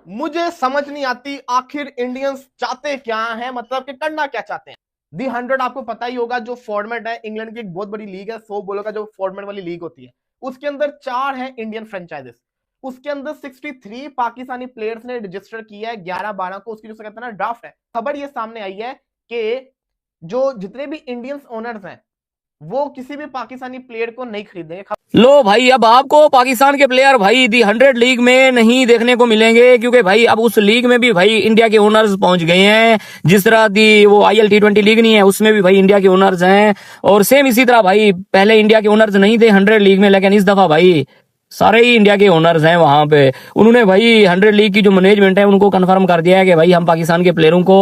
मुझे समझ नहीं आती आखिर इंडियंस चाहते क्या हैं, मतलब कि करना क्या चाहते हैं। दी 100 आपको पता ही होगा, जो फॉर्मेट है, इंग्लैंड की एक बहुत बड़ी लीग है, 100 बॉलों का जो फॉर्मेट वाली लीग होती है, उसके अंदर 4 है इंडियन फ्रेंचाइजेस। उसके अंदर 63 पाकिस्तानी प्लेयर्स ने रजिस्टर किया है 11-12 को, उसकी जो कहते हैं ना ड्राफ्ट है। खबर ये सामने आई है कि जो जितने भी इंडियंस ओनर्स हैं वो किसी भी पाकिस्तानी प्लेयर को नहीं खरीदेंगे। लो भाई, अब आपको पाकिस्तान के प्लेयर भाई दी 100 लीग में नहीं देखने को मिलेंगे, क्योंकि भाई अब उस लीग में भी भाई इंडिया के ओनर्स पहुंच गए हैं। जिस तरह दी वो IL T20 लीग नहीं है, उसमें भी भाई इंडिया के ओनर्स हैं। और सेम इसी तरह भाई पहले इंडिया के ओनर्स नहीं थे 100 लीग में, लेकिन इस दफा भाई सारे ही इंडिया के ओनर्स हैं वहां पे। उन्होंने भाई 100 लीग की जो मैनेजमेंट है उनको कंफर्म कर दिया है कि भाई हम पाकिस्तान के प्लेयरों को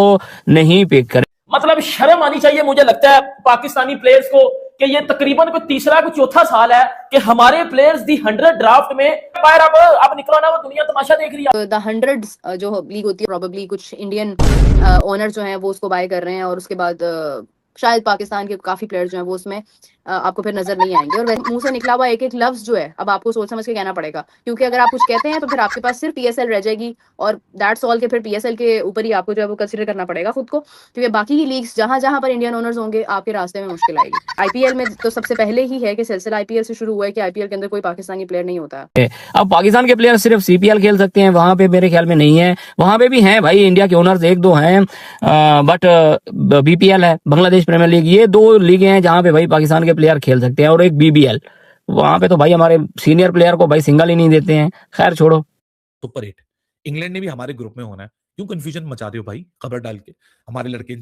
नहीं पिक करें। मतलब शर्म आनी चाहिए मुझे लगता है पाकिस्तानी प्लेयर्स को कि ये तकरीबन कोई तीसरा कोई चौथा साल है कि हमारे प्लेयर्स दी 100 ड्राफ्ट में बाहर अब निकलो ना, वो दुनिया तमाशा देख रही है। द 100 जो लीग होती है, प्रोबेबली कुछ इंडियन ओनर जो हैं वो उसको बाय कर रहे हैं, और उसके बाद शायद पाकिस्तान के काफी प्लेयर्स जो हैं वो उसमें आपको फिर नजर नहीं आएंगे। और वैसे मुंह से निकला हुआ एक एक लफ्ज जो है अब आपको सोच समझ के कहना पड़ेगा, क्योंकि अगर आप कुछ कहते हैं तो फिर आपके पास सिर्फ PSL रह जाएगी, और दैट्स ऑल के फिर PSL के ऊपर ही आपको जो है वो कंसीडर करना पड़ेगा खुद को, क्योंकि बाकी की लीग्स जहां जहां पर इंडियन ओनर्स होंगे आपके रास्ते में मुश्किल आएगी। IPL में तो सबसे पहले ही है कि सिलसिला IPL से शुरू हुआ है कि IPL के अंदर कोई पाकिस्तानी प्लेयर नहीं होता है। अब पाकिस्तान के प्लेयर सिर्फ CPL खेल सकते हैं, वहां पे मेरे ख्याल में नहीं है। वहां पे भी हैं भाई इंडिया के ओनर्स, एक दो हैं, बट BPL है, बांग्लादेश प्रीमियर लीग, ये दो लीग हैं जहां पे भाई पाकिस्तान के प्लेयर खेल सकते हैं, और एक BBL। वहां पे तो भाई हमारे सीनियर प्लेयर को भाई सिंगल ही नहीं देते हैं। खैर छोड़ो। सुपर 8 इंग्लैंड ने भी हमारे ग्रुप में होना है, क्यों कंफ्यूजन मचा रहे हो भाई खबर डाल के? हमारे लड़के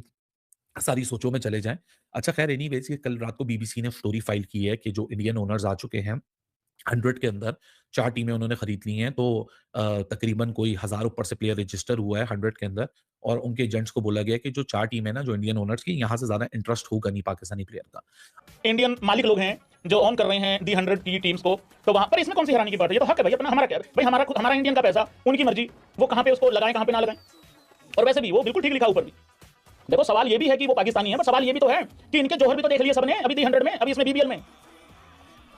सारी सोचों में चले जाएं। अच्छा खैर, एनीवेज, ये कल रात को BBC ने स्टोरी फाइल की है कि जो इंडियन ओनर्स आ चुके हैं 100 के अंदर, 4 टीमें उन्होंने खरीद ली हैं, तो तकरीबन कोई 1000 ऊपर से प्लेयर रजिस्टर हुआ है 100 के अंदर, और उनके एजेंट्स को बोला गया है कि जो 4 टीम है ना, जो इंडियन ओनर्स की, यहाँ से ज्यादा इंटरेस्ट होगा नहीं पाकिस्तानी प्लेयर का। इंडियन मालिक लोग हैं जो ऑन कर रहे हैं दी 100 की टीम्स को, तो वहां पर इसमें कौन सी हैरानी की बात है? ये तो हक है भाई अपना, हमारा क्या है भाई, हमारा इंडियन का पैसा, उनकी मर्जी, वो कहां पे उसको लगाएं कहां पे ना लगाएं। और वैसे भी वो बिल्कुल ठीक लिखा ऊपर भी। देखो सवाल ये भी है कि वो पाकिस्तानी है, पर सवाल ये भी तो है कि इनके जौहर भी तो देख लिया सबने अभी दी 100 में, अभी इसमें BBL में।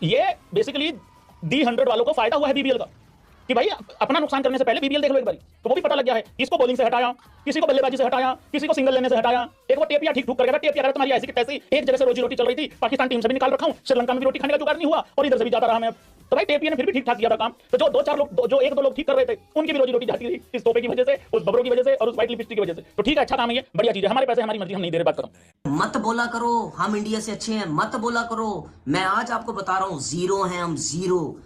ये बेसिकली दी 100 वालों को फायदा हुआ है BBL का, कि भाई अपना नुकसान करने से पहले BBL देख लो एक बार, तो वो भी पता लग गया है किसको बॉलिंग से हटाया, किसी को बल्लेबाजी से हटाया, किसी को सिंगल लेने से हटाया। एक वो टेपिया ठीक ठूक कर गया, टेपिया अगर तुम्हारी ऐसी की तैसी एक जगह से रोजी रोटी चल रही थी, पाकिस्तान टीम से भी निकाल रखा हूं, श्रीलंका में भी रोटी खाने का जुगाड़ नहीं हुआ, और इधर से भी जाता रहा मैं। तो भाई टेपिया ने फिर भी ठीक ठाक किया था काम, तो जो दो चार लोग, जो एक दो लोग ठीक कर रहे थे, उनकी भी रोजी रोटी जाती थी इस तोपे की वजह से, उस बबरों की वजह से, और उस व्हाइट लिपस्टिक की वजह से। तो ठीक है, अच्छा काम है, ये बढ़िया चीज है, हमारे पैसे हमारी मर्जी, हम नहीं दे रहे, बात करो। मत बोला करो हम इंडिया से अच्छे हैं, मत बोला करो। मैं आज आपको बता रहा हूं, जीरो हैं हम, जीरो।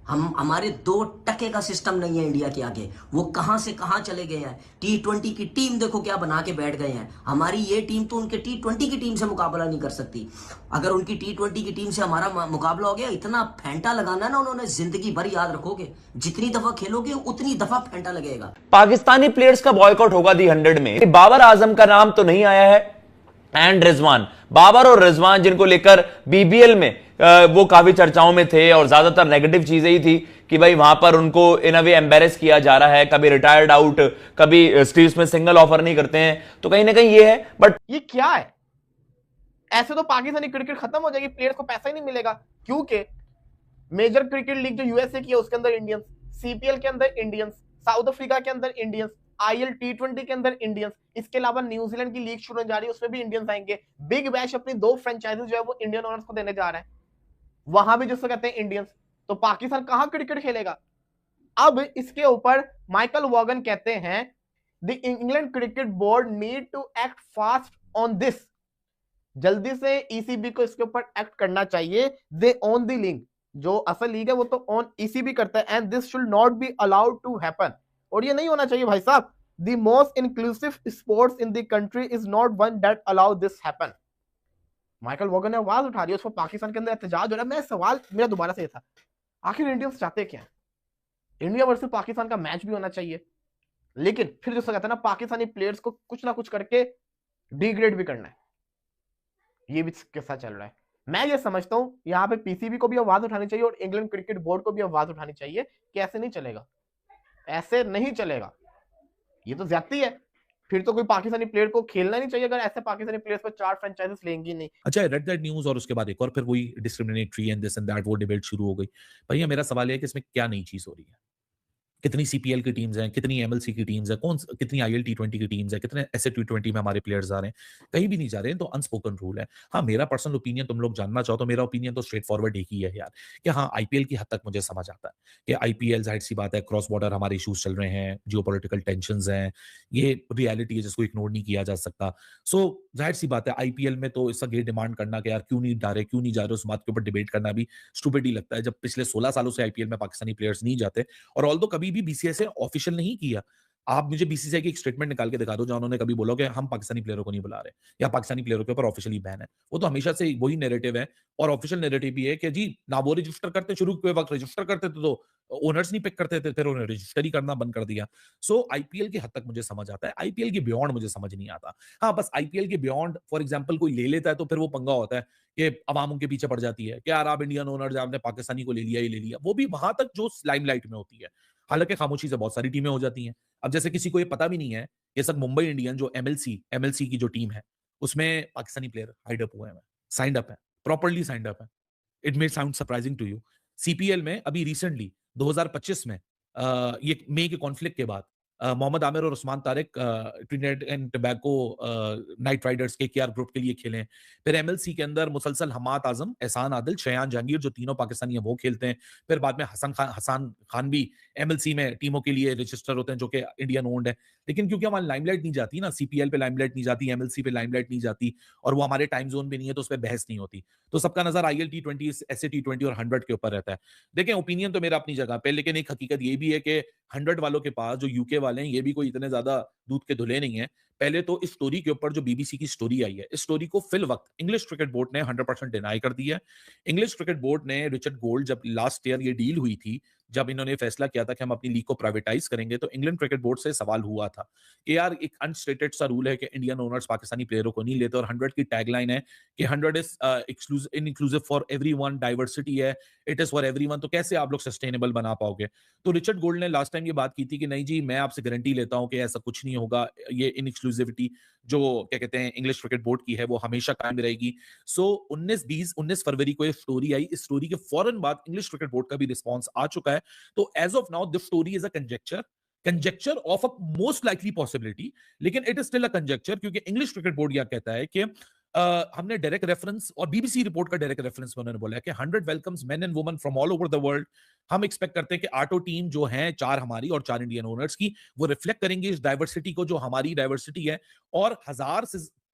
हमारे 2% का सिस्टम नहीं है इंडिया के आगे। वो कहां से कहां चले गए हैं। T20 की टीम देखो क्या बना के बैठ गए हैं। हमारी ये टीम तो उनके T20 की टीम से मुकाबला नहीं कर सकती। अगर उनकी T20 की टीम से हमारा मुकाबला हो गया, इतना फेंटा लगाना ना उन्होंने, जिंदगी भर याद रखोगे। जितनी दफा खेलोगे उतनी दफा फेंटा लगेगा। पाकिस्तानी प्लेयर्स का बॉयकॉट होगा दी 100 में। बाबर आजम का नाम तो नहीं आया है, एंड रिजवान, बाबर और रिजवान, जिनको लेकर BBL में वो काफी चर्चाओं में थे, और ज्यादातर नेगेटिव चीजें ही थी कि भाई वहां पर उनको इन अ वे एम्बेरस किया जा रहा है, कभी रिटायर्ड आउट, कभी स्टीव्स में सिंगल ऑफर नहीं करते हैं, तो कहीं ना कहीं ये है। बट ये क्या है? ऐसे तो पाकिस्तानी क्रिकेट खत्म हो जाएगी, प्लेयर्स को पैसा ही नहीं मिलेगा, क्योंकि मेजर क्रिकेट लीग जो USA की है उसके अंदर इंडियंस, CPL के अंदर इंडियंस, साउथ अफ्रीका के अंदर इंडियंस, IL T20 के अंदर इंडियंस, इसके अलावा न्यूजीलैंड की लीग शुरू होने जा रही है, उसमें भी इंडियंस आएंगे। बिग बैश अपनी 2 फ्रेंचाइजीज जो है वो इंडियन ओनर्स को देने जा रहा है, वहां भी जिसको कहते हैं इंडियंस। तो पाकिस्तान कहां क्रिकेट खेलेगा? अब इसके ऊपर माइकल वॉगन कहते हैं, the England cricket board need to act fast on this. जल्दी से ECB को इसके ऊपर एक्ट करना चाहिए। दे ओन द लीग, जो असल लीग है वो तो ऑन ECB करता है, and this should not be allowed to happen. और ये नहीं होना चाहिए भाई साहब। The most inclusive sports in the country is not one that allow this happen. Michael Vaughan ने आवाज उठा रही है, उसको पाकिस्तान के अंदर एहतजाज हो रहा है। मैं सवाल मेरा दोबारा से था, आखिर इंडियंस चाहते क्या? इंडिया वर्सेस पाकिस्तान का मैच भी होना चाहिए, लेकिन फिर जो कहता है ना, पाकिस्तानी प्लेयर्स को कुछ ना कुछ करके डिग्रेड भी करना है, ये भी किस्सा चल रहा है। मैं ये समझता हूं यहाँ पे PCB को भी आवाज उठानी चाहिए और इंग्लैंड क्रिकेट बोर्ड को भी आवाज उठानी चाहिए कि ऐसे नहीं चलेगा, ऐसे नहीं चलेगा, ये तो ज्यादती है। फिर तो कोई पाकिस्तानी प्लेयर को खेलना नहीं चाहिए अगर ऐसे पाकिस्तानी प्लेयर्स को 4 फ्रेंचाइजीज लेंगी नहीं। अच्छा, रेड दैट न्यूज, और उसके बाद एक और फिर वही discriminatory and this and that, वो डिबेट शुरू हो गई। भैया मेरा सवाल है कि इसमें क्या नई चीज हो रही है? कितनी सीपीएल की टीम्स हैं, कितनी एमएलसी की टीम्स हैं, कितनी आईएल टी20 की टीम्स हैं, कितने ऐसे टी20 में हमारे प्लेयर्स आ रहे हैं, कहीं भी नहीं जा रहे हैं, तो अनस्पोकन रूल है। हाँ, मेरा पर्सनल ओपिनियन तुम लोग जानना चाहो तो मेरा ओपिनियन तो स्ट्रेट फॉरवर्ड एक ही है यार, कि हाँ, आईपीएल की हद तक मुझे समझ आता है कि आईपीएल जाहिर सी बात है, क्रॉस बॉर्डर हमारे इश्यूज चल रहे हैं, जियोपॉलिटिकल टेंशंस हैं, ये रियलिटी है जिसको इग्नोर नहीं किया जा सकता। सो जाहिर सी बात है, आईपीएल में तो इसका ये डिमांड करना कि यार क्यों नहीं जा रहे, क्यों नहीं जा रहे, उस बात के ऊपर डिबेट करना भी स्टूपिड ही लगता है, जब पिछले 16 सालों से आईपीएल में पाकिस्तानी प्लेयर्स नहीं जाते। और ऑल्दो कभी भी बीसीसीआई से ऑफिशियल नहीं किया। आप मुझे बीसीसीआई की एक स्टेटमेंट निकाल के दिखा दो जहां उन्होंने कभी बोला कि हम पाकिस्तानी प्लेयरों को नहीं बुला रहे या पाकिस्तानी प्लेयरों के ऊपर ऑफिशियली बैन है। वो तो हमेशा से वही नैरेटिव है, और ऑफिशियल नैरेटिव भी है कि जी ना वो रजिस्टर करते, शुरू के वक्त रजिस्टर करते थे तो ओनर्स नहीं पिक करते थे, फिर उन्होंने रजिस्टर ही करना बंद कर दिया। सो आईपीएल की हद तक मुझे समझ आता है, आईपीएल के बियॉन्ड मुझे समझ नहीं आता। हाँ, बस आईपीएल के बियॉन्ड फॉर एग्जाम्पल कोई ले लेता है तो फिर वो पंगा होता है कि अवाम उनके पीछे पड़ जाती है कि यार आप इंडियन ओनर्स, आपने पाकिस्तानी को ले लिया ही ले लिया। वो भी वहां तक जो लाइमलाइट में होती है, हालांकि खामोशी से बहुत सारी टीमें हो जाती हैं। अब जैसे किसी को ये पता भी नहीं है, ये सब मुंबई इंडियन जो एमएलसी की जो टीम है, उसमें पाकिस्तानी प्लेयर हाइड अप हुए हैं, साइंड अप है, प्रॉपर्ली साइंड अप है। It may sound surprising to you. CPL में अभी रिसेंटली 2025 में ये मई के कॉन्फ्लिक्ट के बाद मोहम्मद आमिर और Usman Tariq Trinidad and Tobago night Riders के केआर ग्रुप के लिए खेले। फिर एमएलसी के अंदर मुसलसल हमाद आजम, एहसान आदिल, शयान जहांगीर जो तीनों पाकिस्तानी हैं वो खेलते हैं। फिर बाद में हसन खान भी एमएलसी में टीमों के लिए रजिस्टर होते हैं जो कि इंडियन ओन्ड है। लेकिन क्योंकि हमारी लाइमलाइट नहीं जाती ना, सीपीएल पे लाइमलाइट नहीं जाती, एमएलसी पे लाइमलाइट नहीं जाती, और वो हमारे टाइम जोन में नहीं है, तो उस पर बहस नहीं होती। तो सबका नजर आईएल टी20, ऐसे टी20 और 100 के ऊपर रहता है। देखें, ओपिनियन तो मेरा अपनी जगह पे, लेकिन एक हकीकत ये भी है कि 100 वालों के पास, जो यूके वाले हैं, ये भी कोई इतने ज्यादा दूध के धुले नहीं है। पहले तो इस स्टोरी के ऊपर जो बीबीसी की स्टोरी आई है, इस स्टोरी को फिल वक्त इंग्लिश क्रिकेट बोर्ड ने 100% डिनाई कर दिया है। इंग्लिश क्रिकेट बोर्ड ने रिचर्ड गोल्ड, जब लास्ट ईयर ये डील हुई थी, जब इन्होंने फैसला किया था कि हम अपनी लीग को प्राइवेटाइज करेंगे, तो इंग्लैंड क्रिकेट बोर्ड से सवाल हुआ था कि यार एक अनस्टेटेड सा रूल है कि इंडियन ओनर्स पाकिस्तानी प्लेयरों को नहीं लेते, और 100 की टैगलाइन है कि 100 is inclusive for everyone, diversity है, इट इज फॉर एवरीवन, तो कैसे आप लोग सस्टेनेबल बना पाओगे? तो रिचर्ड गोल्ड ने लास्ट टाइम ये बात की थी कि नहीं जी, मैं आपसे गारंटी लेता हूं कि ऐसा कुछ नहीं होगा, ये इनएक्सक्लूसिविटी जो क्या कहते हैं इंग्लिश क्रिकेट बोर्ड की है वो हमेशा कायम रहेगी। सो 19 फरवरी को ये स्टोरी आई। इस स्टोरी के फौरन बाद इंग्लिश क्रिकेट बोर्ड का भी रिस्पॉन्स आ चुका है। तो as of now this story is a conjecture of a most likely possibility, लेकिन it is still a conjecture, क्योंकि इंग्लिश क्रिकेट बोर्ड यह कहता है कि हमने डायरेक्ट रेफरेंस, और बीबीसी रिपोर्ट का डायरेक्ट रेफरेंस में उन्होंने बोला है कि 100 welcomes men and women from all over the world. हम एक्सपेक्ट करते हैं कि 8 टीम जो हैं, 4 हमारी और 4 इंडियन ओनर्स की, वो रिफ्लेक्ट करेंगे इस डाइवर्सिटी को जो हमारी डाइवर्सिटी है। और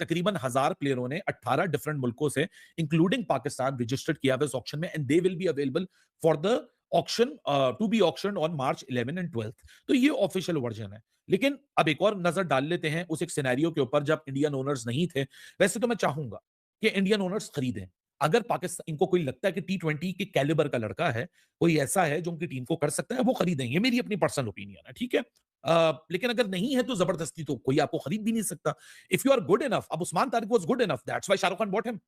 तकरीबन 1000 प्लेयरों ने 18 डिफरेंट मुल्कों से इंक्लूडिंग पाकिस्तान रजिस्टर्ड किया हुआ इस ऑक्शन में, and they will be available for the auction to be auction on March 11 and 12। तो ये ऑफिशियल वर्जन है। लेकिन अब एक और नजर डाल लेते हैं उस एक सिनेरियो के ऊपर जब इंडियन ओनर्स नहीं थे। वैसे तो मैं चाहूंगा कि इंडियन ओनर्स खरीदें, अगर पाकिस्तान इनको कोई लगता है कि टी20 के कैलिबर का लड़का है, कोई ऐसा है जो उनकी टीम को कर सकता है, वो खरीदें। ये मेरी अपनी पर्सनल ओपिनियन है, ठीक है। लेकिन अगर नहीं है तो जबरदस्ती तो कोई आपको खरीद भी नहीं सकता। If you are good enough, अब Usman Tariq was good enough, that's why Shahrukh Khan bought him.